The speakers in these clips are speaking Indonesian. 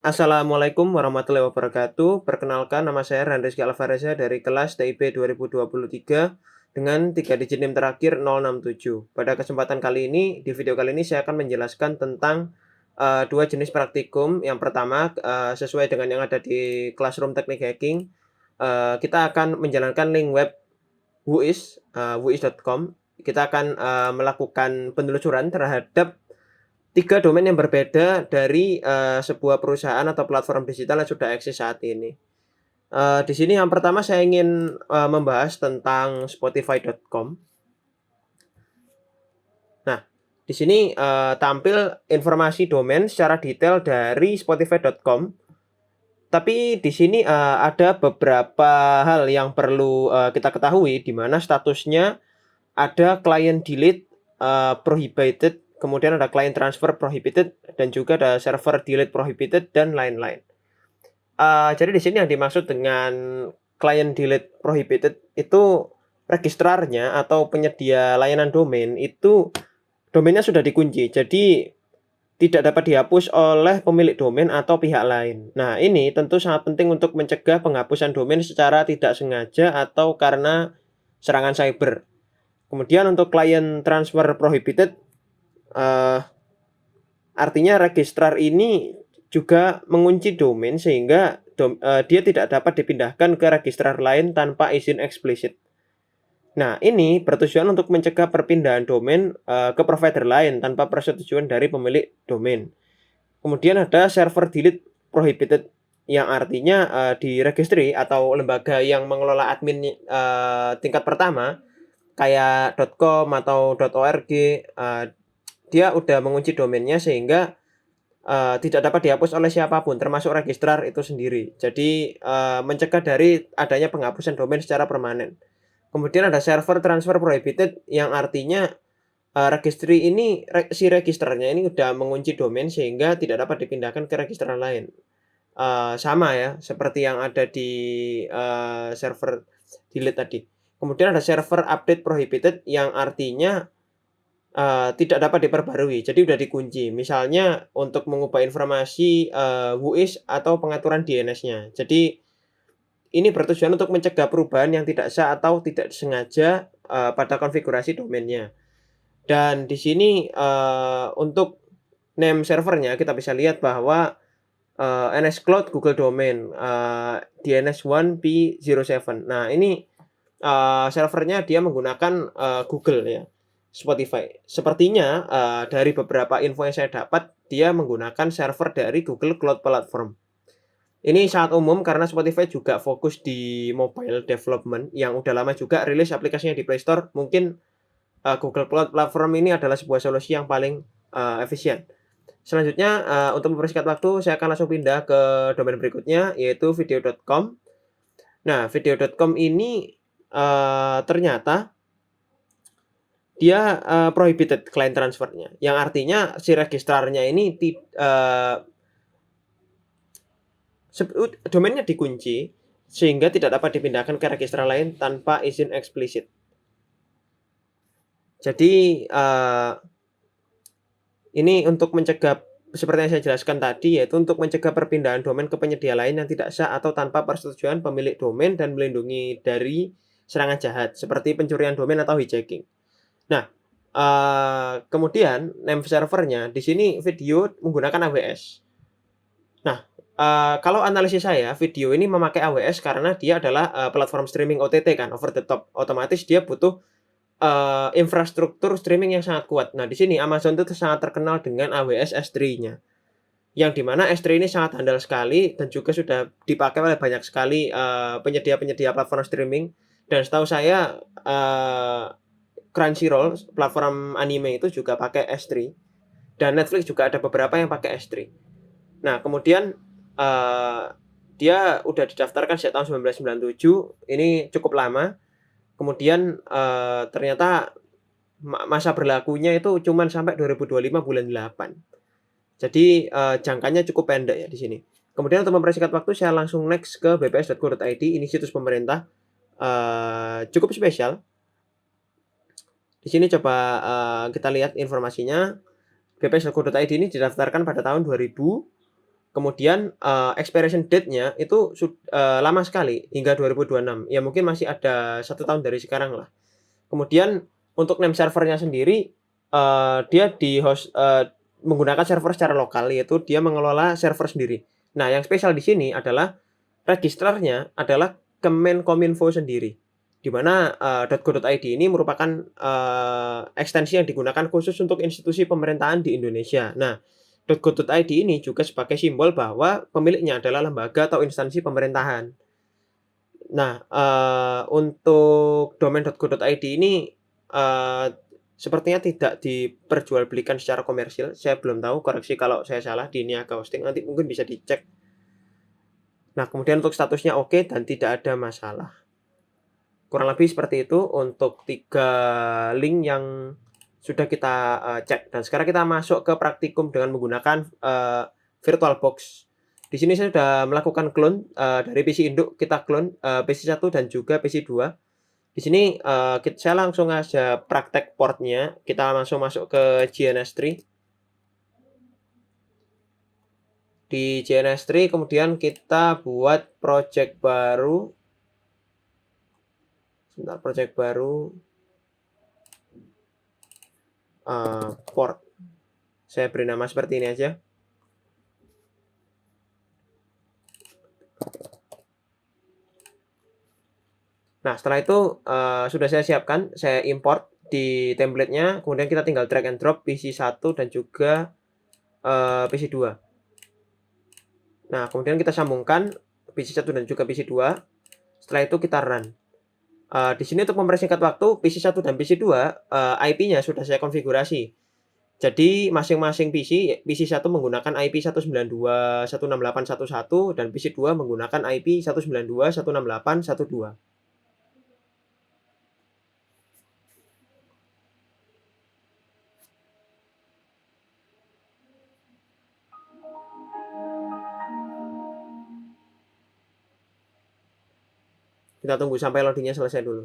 Assalamualaikum warahmatullahi wabarakatuh. Perkenalkan, nama saya Randrizky Alvareza dari kelas TIP 2023 dengan 3 digit NIM terakhir 067. Pada kesempatan kali ini, di video kali ini saya akan menjelaskan tentang dua jenis praktikum. Yang pertama, sesuai dengan yang ada di Classroom Teknik Hacking, kita akan menjalankan link web wuis.com. Kita akan melakukan penelusuran terhadap 3 domain yang berbeda dari, sebuah perusahaan atau platform digital yang sudah eksis saat ini. Di sini yang pertama saya ingin, membahas tentang Spotify.com. Nah, di sini, tampil informasi domain secara detail dari Spotify.com, tapi di sini, ada beberapa hal yang perlu, kita ketahui, di mana statusnya ada client delete, prohibited, kemudian ada client transfer prohibited, dan juga ada server delete prohibited, dan lain-lain. Jadi di sini yang dimaksud dengan client delete prohibited itu registrarnya atau penyedia layanan domain itu domainnya sudah dikunci. Jadi tidak dapat dihapus oleh pemilik domain atau pihak lain. Nah, ini tentu sangat penting untuk mencegah penghapusan domain secara tidak sengaja atau karena serangan cyber. Kemudian untuk client transfer prohibited, artinya registrar ini juga mengunci domain sehingga dia tidak dapat dipindahkan ke registrar lain tanpa izin eksplisit. Nah, ini bertujuan untuk mencegah perpindahan domain ke provider lain tanpa persetujuan dari pemilik domain. Kemudian ada server delete prohibited yang artinya di registry atau lembaga yang mengelola admin tingkat pertama kayak .com atau .org, dia udah mengunci domainnya sehingga tidak dapat dihapus oleh siapapun termasuk registrar itu sendiri. Jadi, mencegah dari adanya penghapusan domain secara permanen. Kemudian ada server transfer prohibited yang artinya, registry ini si registrarnya ini udah mengunci domain sehingga tidak dapat dipindahkan ke registrar lain. Sama ya seperti yang ada di, server delete tadi. Kemudian ada server update prohibited yang artinya tidak dapat diperbarui, jadi udah dikunci. Misalnya untuk mengubah informasi, WUIS atau pengaturan DNS-nya. Jadi, ini bertujuan untuk mencegah perubahan yang tidak sah atau tidak sengaja, pada konfigurasi domainnya. Dan di sini, untuk name servernya kita bisa lihat bahwa, NSCloud Google Domain, DNS1P07. Nah ini, servernya dia menggunakan, Google ya. Spotify. Sepertinya, dari beberapa info yang saya dapat, dia menggunakan server dari Google Cloud Platform. Ini sangat umum karena Spotify juga fokus di mobile development yang udah lama juga rilis aplikasinya di Play Store. Mungkin, Google Cloud Platform ini adalah sebuah solusi yang paling, efisien. Selanjutnya, untuk mempersingkat waktu, saya akan langsung pindah ke domain berikutnya, yaitu video.com. Nah, video.com ini, ternyata dia, prohibited client transfer-nya, yang artinya si registrarnya ini domainnya dikunci, sehingga tidak dapat dipindahkan ke registrar lain tanpa izin eksplisit. Jadi, ini untuk mencegah seperti yang saya jelaskan tadi, yaitu untuk mencegah perpindahan domain ke penyedia lain yang tidak sah atau tanpa persetujuan pemilik domain dan melindungi dari serangan jahat, seperti pencurian domain atau hijacking. Nah, kemudian name servernya di sini video menggunakan AWS. Nah, kalau analisis saya, video ini memakai AWS karena dia adalah, platform streaming OTT kan, over the top. Otomatis dia butuh, infrastruktur streaming yang sangat kuat. Nah, di sini Amazon itu sangat terkenal dengan AWS S3-nya. Yang di mana S3 ini sangat handal sekali dan juga sudah dipakai oleh banyak sekali, penyedia-penyedia platform streaming. Dan setahu saya, Crunchyroll, platform anime itu juga pakai S3, dan Netflix juga ada beberapa yang pakai S3. Nah, kemudian, dia udah didaftarkan sejak tahun 1997, ini cukup lama. Kemudian, ternyata masa berlakunya itu cuman sampai 2025 bulan 8. Jadi, jangkanya cukup pendek ya di sini. Kemudian untuk mempersingkat waktu, saya langsung next ke bps.go.id, ini situs pemerintah, cukup spesial. Di sini coba, kita lihat informasinya. bps.go.id ini didaftarkan pada tahun 2000, Kemudian, expiration date-nya itu lama sekali, hingga 2026. Ya mungkin masih ada 1 tahun dari sekarang lah. Kemudian untuk name server-nya sendiri, dia menggunakan server secara lokal, yaitu dia mengelola server sendiri. Nah, yang spesial di sini adalah registrarnya adalah Kemenkominfo sendiri, di mana, .go.id ini merupakan, ekstensi yang digunakan khusus untuk institusi pemerintahan di Indonesia. Nah, .go.id ini juga sebagai simbol bahwa pemiliknya adalah lembaga atau instansi pemerintahan. Nah, untuk domain .go.id ini, eee, sepertinya tidak diperjualbelikan secara komersil. Saya belum tahu, koreksi kalau saya salah di Niaga Hosting, nanti mungkin bisa dicek. Nah, kemudian untuk statusnya oke dan tidak ada masalah. Kurang lebih seperti itu untuk 3 link yang sudah kita, cek. Dan sekarang kita masuk ke praktikum dengan menggunakan, VirtualBox. Di sini saya sudah melakukan clone, dari PC induk kita clone, PC1 dan juga PC2. Di sini, saya langsung aja praktek portnya, kita langsung masuk ke GNS3. Di GNS3 kemudian kita buat project baru. Sebentar, project baru, port. Saya beri nama seperti ini aja. Nah, setelah itu, sudah saya siapkan, saya import di template-nya, kemudian kita tinggal drag and drop PC1 dan juga, PC2. Nah, kemudian kita sambungkan PC1 dan juga PC2. Setelah itu kita run. Di sini untuk mempersingkat waktu, PC1 dan PC2, IP-nya sudah saya konfigurasi. Jadi masing-masing PC1 menggunakan IP 192.168.1.1 dan PC2 menggunakan IP 192.168.1.2. Kita tunggu sampai loading-nya selesai dulu.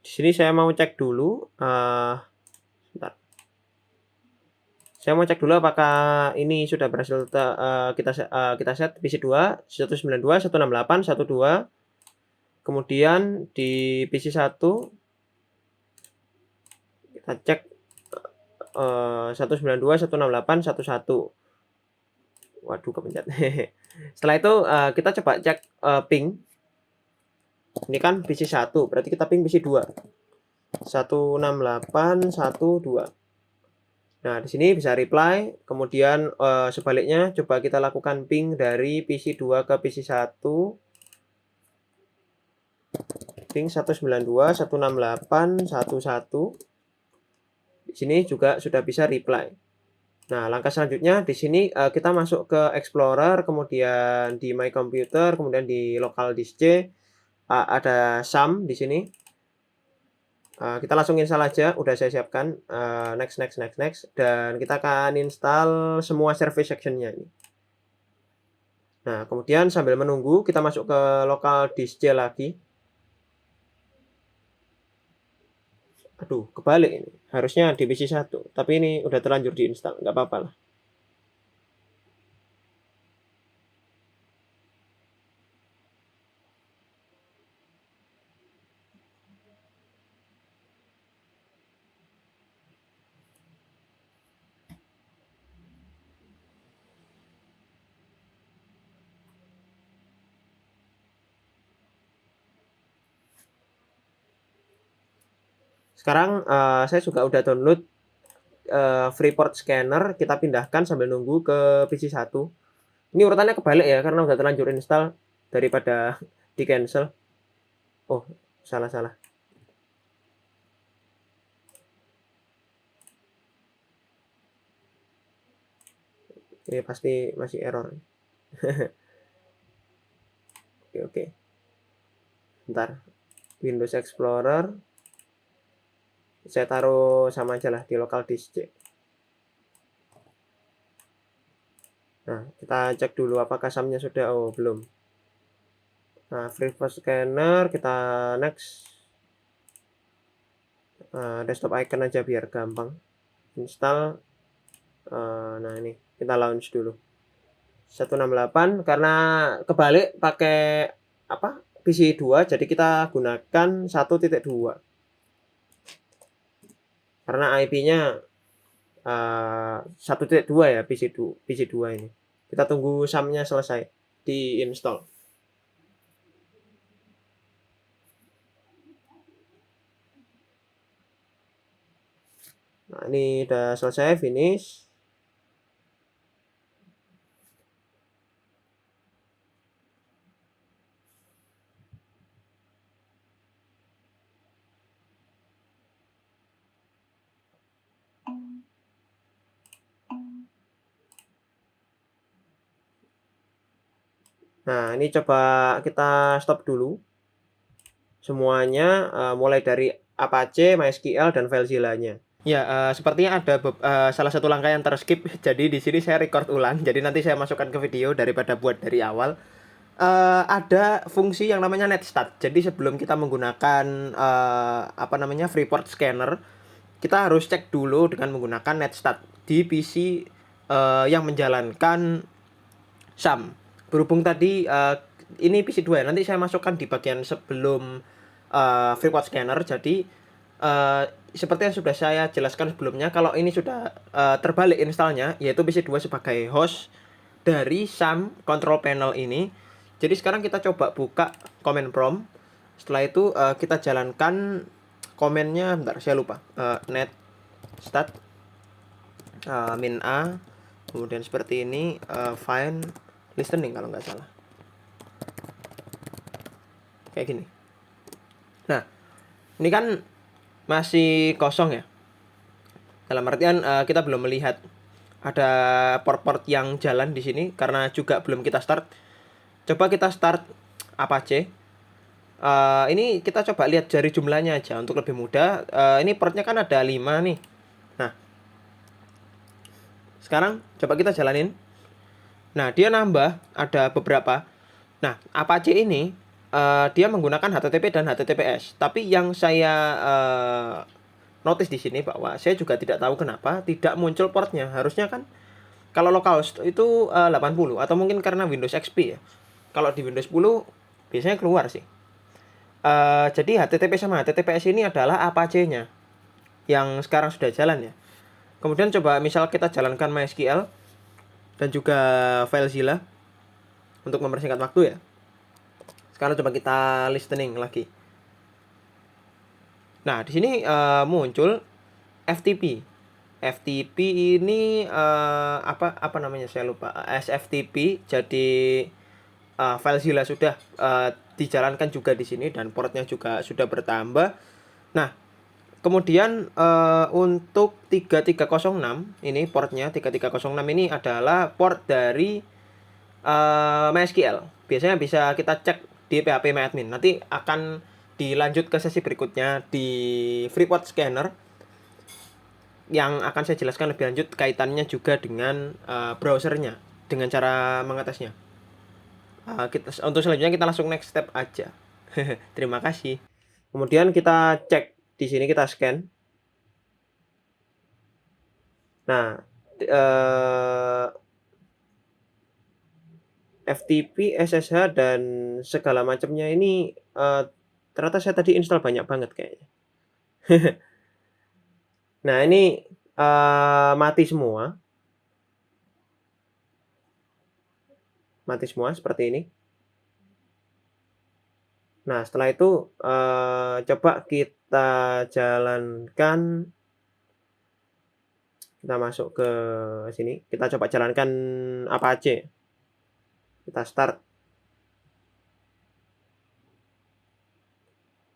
Di sini saya mau cek dulu, sebentar. Saya mau cek dulu apakah ini sudah berhasil kita set PC2 192.168.1.2. Kemudian di PC1 kita cek 192.168.1.1. Waduh, kepencet. Setelah itu kita coba cek ping. Ini kan PC1, berarti kita ping PC2. 168.1.2. Nah, di sini bisa reply, kemudian sebaliknya coba kita lakukan ping dari PC2 ke PC1. Ping 192.168.1.1. Di sini juga sudah bisa reply. Nah, langkah selanjutnya di sini kita masuk ke Explorer, kemudian di My Computer, kemudian di Local Disk C, ada SAM di sini. Kita langsung install aja, udah saya siapkan. Next, dan kita akan install semua service section-nya ini. Nah, kemudian sambil menunggu kita masuk ke Local Disk C lagi. Aduh, kebalik ini. Harusnya di PC1, tapi ini udah terlanjur diinstal, nggak apa-apa lah. Sekarang saya juga udah download Freeport Scanner, kita pindahkan sambil nunggu ke PC1. Ini urutannya kebalik ya, karena udah terlanjur install daripada di cancel. Oh, salah. Ini pasti masih error. Oke. Bentar. Windows Explorer. Saya taruh sama aja lah di local disk C. Nah, kita cek dulu apakah SAM-nya sudah. Oh, belum. Nah, FreePort Scanner, kita next. Desktop icon aja biar gampang. Install. Nah, ini kita launch dulu. 168 karena kebalik pakai apa? PCIe 2, jadi kita gunakan 1.2. Karena IP-nya 1.2 ya PC2 ini. Kita tunggu SAM-nya selesai di-install. Nah, ini udah selesai, finish. Nah, ini coba kita stop dulu. Semuanya mulai dari Apache, MySQL, dan FileZilla-nya. Ya, sepertinya ada salah satu langkah yang terskip. Jadi di sini saya record ulang. Jadi nanti saya masukkan ke video daripada buat dari awal. Ada fungsi yang namanya netstart. Jadi sebelum kita menggunakan FreePort Scanner, kita harus cek dulu dengan menggunakan netstart di PC yang menjalankan SAM. Berhubung tadi ini PC2 ya, nanti saya masukkan di bagian sebelum FreePort Scanner. Jadi seperti yang sudah saya jelaskan sebelumnya, kalau ini sudah terbalik installnya, yaitu PC2 sebagai host dari SAM control panel ini. Jadi sekarang kita coba buka command prompt. Setelah itu kita jalankan komennya, bentar saya lupa. Net start min A, kemudian seperti ini, find listening kalau nggak salah. Kayak gini. Nah, ini kan masih kosong ya. Dalam artian kita belum melihat ada port-port yang jalan di sini karena juga belum kita start. Coba kita start Apache. Ini kita coba lihat jari jumlahnya aja untuk lebih mudah. Ini portnya kan ada 5 nih. Nah, sekarang coba kita jalanin. Nah, dia nambah ada beberapa. Nah, Apache ini dia menggunakan HTTP dan HTTPS. Tapi yang saya notice di sini bahwa saya juga tidak tahu kenapa tidak muncul portnya. Harusnya kan kalau localhost itu 80 atau mungkin karena Windows XP ya. Kalau di Windows 10 biasanya keluar sih. Jadi HTTP sama HTTPS ini adalah Apache-nya yang sekarang sudah jalan ya. Kemudian coba misal kita jalankan MySQL dan juga FileZilla untuk mempersingkat waktu ya. Sekarang coba kita listening lagi. Nah, di sini muncul FTP. FTP ini apa namanya saya lupa. SFTP. Jadi FileZilla sudah dijalankan juga di sini dan portnya juga sudah bertambah. Nah, kemudian untuk 3306 ini portnya 3306 ini adalah port dari MySQL. Biasanya bisa kita cek di phpMyAdmin. Nanti akan dilanjut ke sesi berikutnya di FreePort Scanner yang akan saya jelaskan lebih lanjut kaitannya juga dengan browsernya, dengan cara mengatesnya. Untuk selanjutnya kita langsung next step aja. Terima kasih. Kemudian kita cek di sini, kita scan. Nah, FTP, SSH dan segala macamnya ini ternyata saya tadi install banyak banget kayaknya. Nah, ini mati semua. Mati semua seperti ini. Nah, setelah itu coba kita jalankan. Kita masuk ke sini. Kita coba jalankan Apache. Kita start.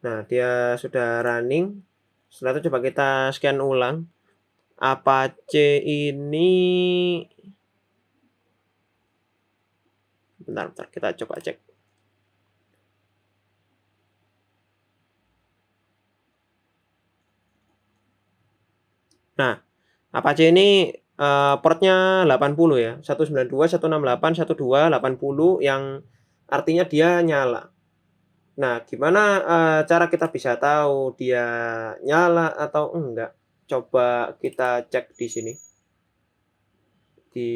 Nah, dia sudah running. Setelah itu coba kita scan ulang. Apache ini, bentar, kita coba cek. Nah, Apache ini portnya 80 ya, 192, 168, 12, 80 yang artinya dia nyala. Nah, gimana cara kita bisa tahu dia nyala atau enggak? Coba kita cek di sini di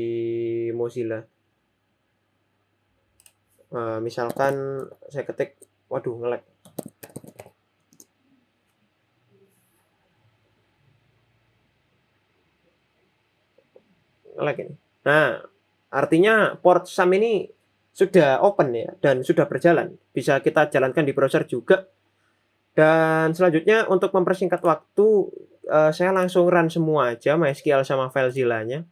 Mozilla. Misalkan saya ketik, waduh nge-lag. Nge-lag ini. Nah, artinya port SAM ini sudah open ya dan sudah berjalan. Bisa kita jalankan di browser juga. Dan selanjutnya untuk mempersingkat waktu, saya langsung run semua aja MySQL sama FileZilla-nya.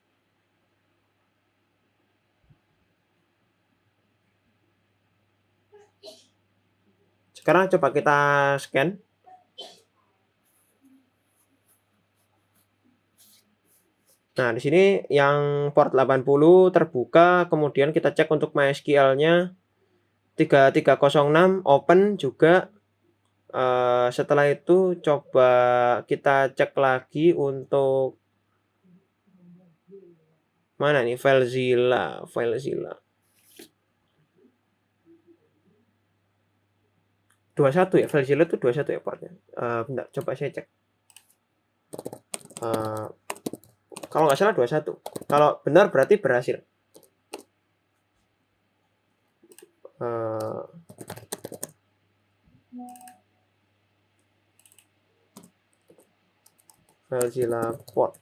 Sekarang coba kita scan. Nah, di sini yang port 80 terbuka, kemudian kita cek untuk MySQL-nya 3306 open juga. Setelah itu coba kita cek lagi untuk mana nih FileZilla. 21 ya, FileZilla itu 21 ya portnya. Bentar, coba saya cek. Kalau nggak salah 21. Kalau benar berarti berhasil. FileZilla port.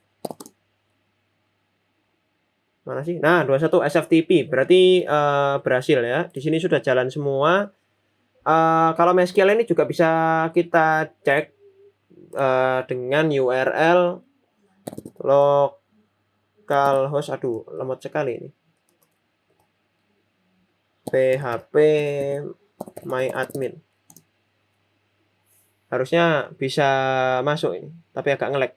Mana sih? Nah, 21 SFTP berarti berhasil ya. Di sini sudah jalan semua. Kalau MySQL ini juga bisa kita cek dengan URL localhost. Aduh, lemot sekali ini. php myadmin. Harusnya bisa masuk ini, tapi agak nge-lag.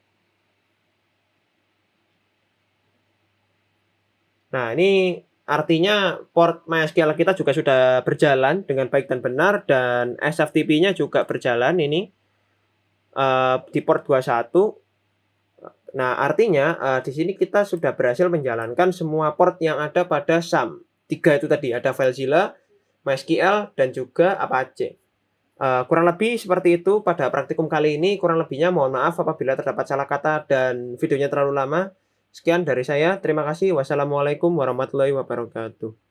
Nah, ini artinya port MySQL kita juga sudah berjalan dengan baik dan benar, dan SFTP-nya juga berjalan ini di port 21. Nah, artinya di sini kita sudah berhasil menjalankan semua port yang ada pada SAM. 3 itu tadi, ada FileZilla, MySQL, dan juga Apache. Kurang lebih seperti itu pada praktikum kali ini. Kurang lebihnya mohon maaf apabila terdapat salah kata dan videonya terlalu lama. Sekian dari saya. Terima kasih. Wassalamualaikum warahmatullahi wabarakatuh.